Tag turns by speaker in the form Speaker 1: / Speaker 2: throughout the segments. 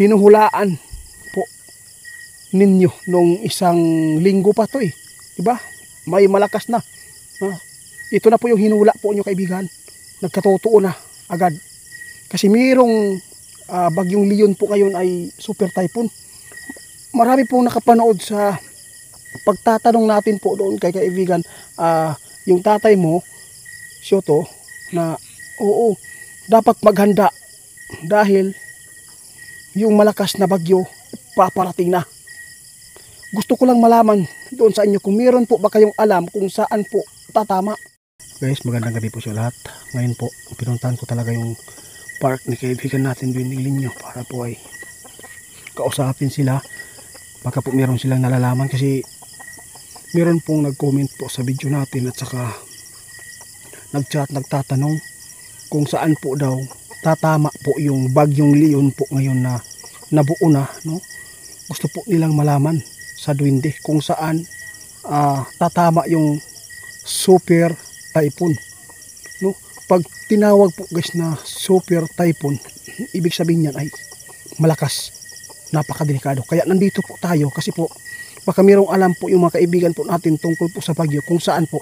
Speaker 1: hinuhulaan po ninyo nung isang linggo pa to diba? May malakas na. Ito na po yung hinula po nyo kaibigan. Nagkatotoo na agad. Kasi mayroong bagyong Leon po ngayon ay super typhoon. Marami pong nakapanood sa pagtatanong natin po doon kay kaibigan, yung tatay mo, Shoto, na oo, dapat maghanda dahil yung malakas na bagyo paparating na. Gusto ko lang malaman doon sa inyo kung meron po ba kayong alam kung saan po tatama. Guys, magandang gabi po sa lahat. Ngayon po, pinuntahan ko talaga yung park ni kaibigan natin Dwindling Linyo para po ay kausapin sila. Baka po meron silang nalalaman kasi meron pong nag-comment po sa video natin at saka nag-chat, nagtatanong kung saan po daw tatama po yung bagyong Leon po ngayon na nabuo na, no? Gusto po nilang malaman sa Duwende kung saan tatama yung super typhoon, no? Pag tinawag po guys na super typhoon, ibig sabihin niyan ay malakas, napakadelikado. Kaya nandito po tayo kasi po baka mayroong alam po yung mga kaibigan po natin tungkol po sa bagyo kung saan po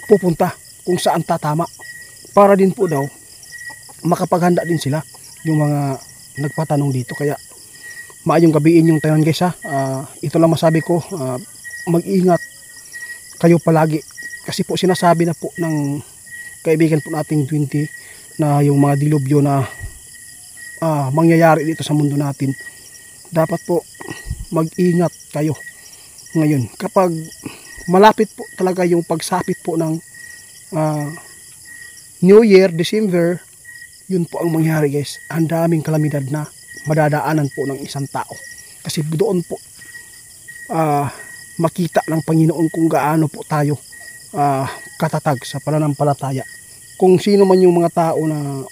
Speaker 1: pupunta, kung saan tatama, para din po daw makapaghanda din sila yung mga nagpatanong dito. Kaya maayong gabiin yung tanan guys ha. Ito lang masabi ko, mag-ingat kayo palagi kasi po sinasabi na po ng kaibigan po nating 20 na yung mga dilubyo na mangyayari dito sa mundo natin, dapat po mag-ingat kayo ngayon. Kapag malapit po talaga yung pagsapit po ng New Year, December, yun po ang mangyari guys. Ang daming kalamidad na madadaanan po ng isang tao. Kasi doon po makita ng Panginoon kung gaano po tayo katatag sa pananampalataya. Kung sino man yung mga tao na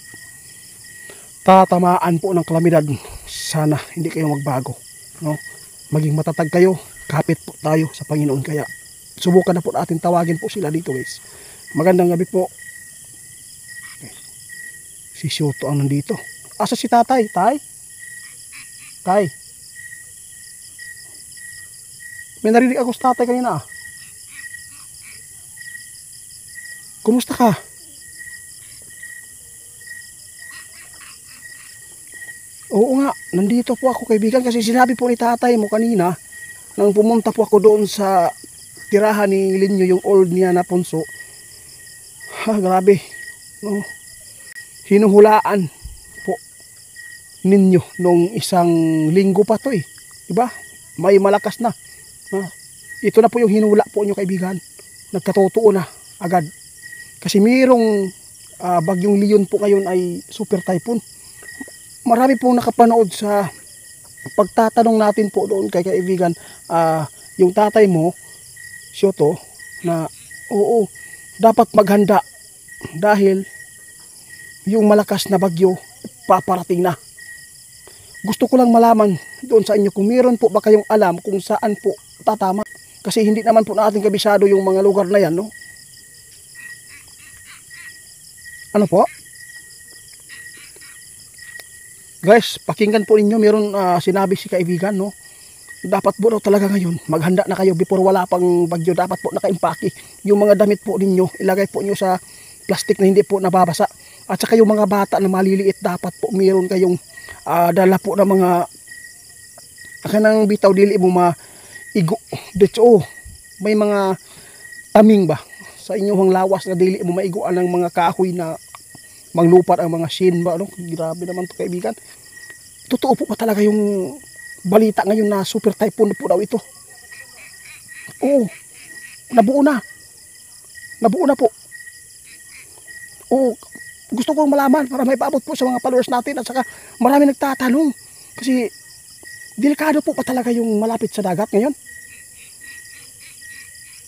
Speaker 1: tatamaan po ng kalamidad, sana hindi kayo magbago, no? Maging matatag kayo, kapit po tayo sa Panginoon. Kaya subukan na po natin tawagin po sila dito guys. Magandang gabi po. Okay. Si Shoto ang nandito. Asa si tatay? Tay? May narinig ako sa tatay kanina Kumusta ka? Oo nga, nandito po ako kaibigan kasi sinabi po ni tatay mo kanina nang pumunta po ako doon sa tirahan ni Linyo, yung old niya na punso. Grabe, no? Hinuhulaan po ninyo nung isang linggo pa to diba? May malakas na. Ito na po yung hinula po nyo kaibigan. Nagkatotoo na agad. Kasi mayroong bagyong Leon po ngayon ay super typhoon. Marami pong nakapanood sa pagtatanong natin po doon kay kaibigan, yung tatay mo, Shoto, na oo, dapat maghanda dahil yung malakas na bagyo paparating na. Gusto ko lang malaman doon sa inyo kung meron po ba kayong alam kung saan po tatama. Kasi hindi naman po natin kabisado yung mga lugar na yan, no? Ano po? Guys, pakinggan po ninyo, meron sinabi si kaibigan, no? Dapat po daw talaga ngayon, maghanda na kayo before wala pang bagyo. Dapat po nakaimpake yung mga damit po ninyo, ilagay po nyo sa plastic na hindi po nababasa. At saka yung mga bata na maliliit, dapat po meron kayong dala po ng mga kanang bitaw dili mo maigo. Dito, may mga taming ba sa inyong lawas na dili mo maiguan ng mga kahoy na manglupat ang mga shin ba, no? Grabe naman to kaibigan. Totoo po ba talaga yung balita ngayon na super typhoon po daw ito? Oo, nabuo na po. Oo, gusto kong malaman para may paabot po sa mga followers natin at saka marami nagtatanong kasi delikado po pa talaga yung malapit sa dagat ngayon.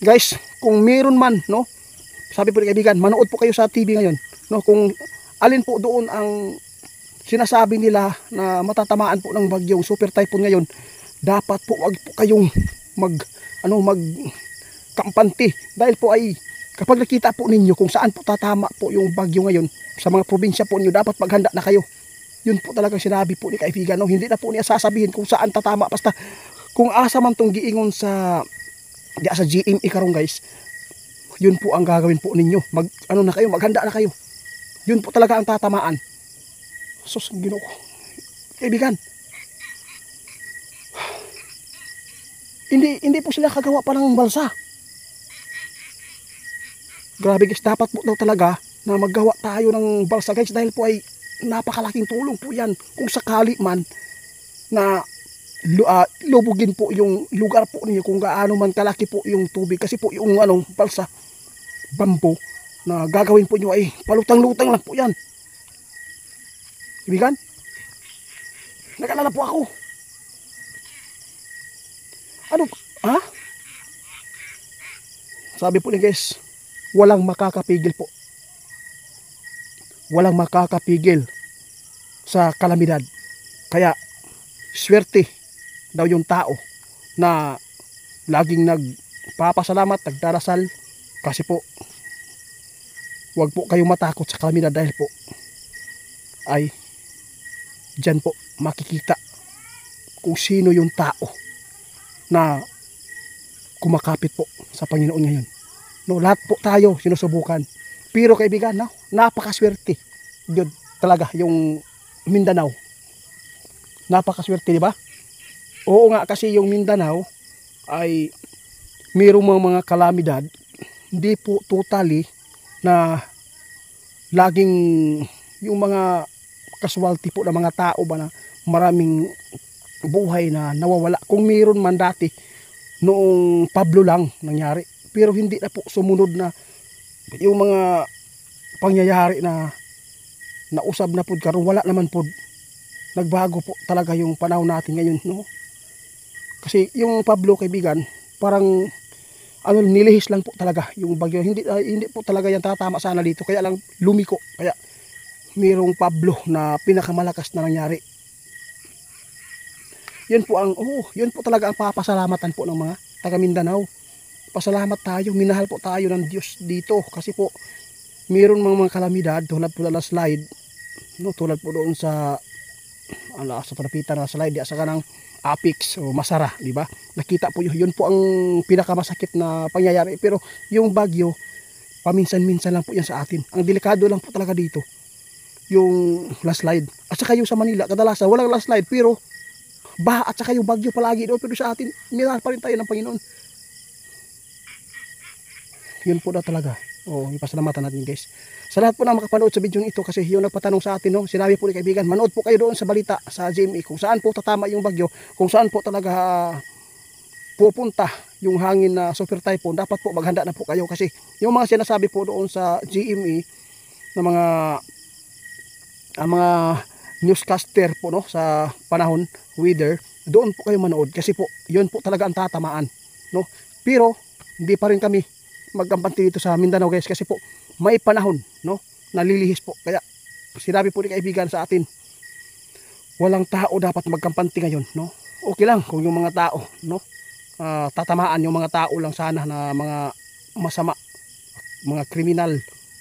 Speaker 1: Guys, kung meron man, no, sabi po ni kaibigan, manood po kayo sa TV ngayon, no, kung alin po doon ang sinasabi nila na matatamaan po ng bagyong super typhoon ngayon, dapat po wag po kayong mag kampante dahil po ay kapag nakita po ninyo kung saan po tatama po yung bagyo ngayon sa mga probinsya po niyo, dapat maghanda na kayo. Yun po talagang sinabi po ni kaibigan, no? Hindi na po niya sasabihin kung saan tatama. Basta kung asa man tong giingon sa GMA karong guys, yun po ang gagawin po ninyo. Ano na kayo, maghanda na kayo. Yun po talaga ang tatamaan. Sus, Ginoo ko. Kaibigan, hindi po sila kagawa pa ng balsa. Grabe guys, dapat po daw talaga na maggawa tayo ng balsa guys, dahil po ay napakalaking tulong po yan kung sakali man na lubugin po yung lugar po niyo, kung gaano man kalaki po yung tubig. Kasi po yung balsa, bamboo na gagawin po nyo ay palutang-lutang lang po yan. Ibigan, nag-alala po ako. Ano? Ha? Sabi po ni guys, walang makakapigil po. Walang makakapigil sa kalamidad. Kaya swerte daw yung tao na laging nagpapasalamat, nagdarasal, kasi po wag po kayong matakot sa kalamidad, dahil po ay dyan po makikita kung sino yung tao na kumakapit po sa Panginoon ngayon. No, lahat po tayo sinusubukan. Pero kaibigan, no, napakaswerte. Yun talaga yung Mindanao. Napakaswerte, di ba? Oo nga, kasi yung Mindanao ay mayroong mga kalamidad, hindi po totally na laging yung mga casualty po ng mga tao ba na maraming buhay na nawawala. Kung mayroon man dati noong Pablo lang nangyari, pero hindi na po sumunod na yung mga pangyayari na nausab na po karon, wala naman po. Nagbago po talaga yung panahon natin ngayon, no? Kasi yung Pablo, kaibigan, parang nilihis lang po talaga yung bagyo. Hindi po talaga yan tatama sana dito, kaya lang lumiko. Kaya mayroong Pablo na pinakamalakas na nangyari. Yun po talaga ang papasalamatan po ng mga taga Mindanao. Pasalamat tayo, minahal po tayo ng Diyos dito, kasi po mayroon mga kalamidad tulad po na slide, no, tulad po doon sa sa parapitan na slide sa kanang Apix o Masara, di ba? Nakita po yun po ang pinakamasakit na pangyayari. Pero yung bagyo, paminsan-minsan lang po yan sa atin. Ang delikado lang po talaga dito yung landslide. At saka yung sa Manila, kadalasan walang landslide, pero baha at saka yung bagyo palagi doon. Pero sa atin, minahal pa rin tayo ng Panginoon. Yun po na talaga. Ipasalamatan natin guys. Sa lahat po na makapanood sa video ito, kasi yung nagpatanong sa atin, no, sinabi po ni kaibigan, manood po kayo doon sa balita sa GMA kung saan po tatama yung bagyo, kung saan po talaga pupunta yung hangin na super typhoon. Dapat po maghanda na po kayo, kasi yung mga sinasabi po doon sa GMA na mga newscaster po, no, sa panahon, weather, doon po kayo manood, kasi po yun po talaga ang tatamaan, no. Pero hindi pa rin kami magkampante dito sa Mindanao guys, kasi po may panahon, no, nalilihis po. Kaya sinabi po ni kaibigan sa atin, walang tao dapat magkampante ngayon, no. Okay lang kung yung mga tao, no, tatamaan yung mga tao lang sana na mga masama, mga kriminal.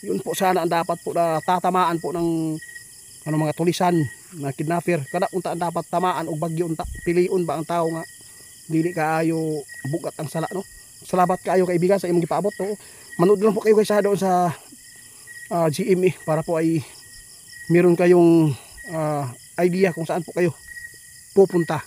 Speaker 1: Yun po sana ang dapat po na tatamaan po ng mga tulisan na kidnapper. Kada unta ang dapat tamaan og bagyo, unta piliun ba ang tao nga dili kaayo bugat ang sala, no. Salamat kaayo kaibigan sa imong gipaabot, no. Manood lang po kayo guys doon sa GMA para po ay meron kayong idea kung saan po kayo pupunta.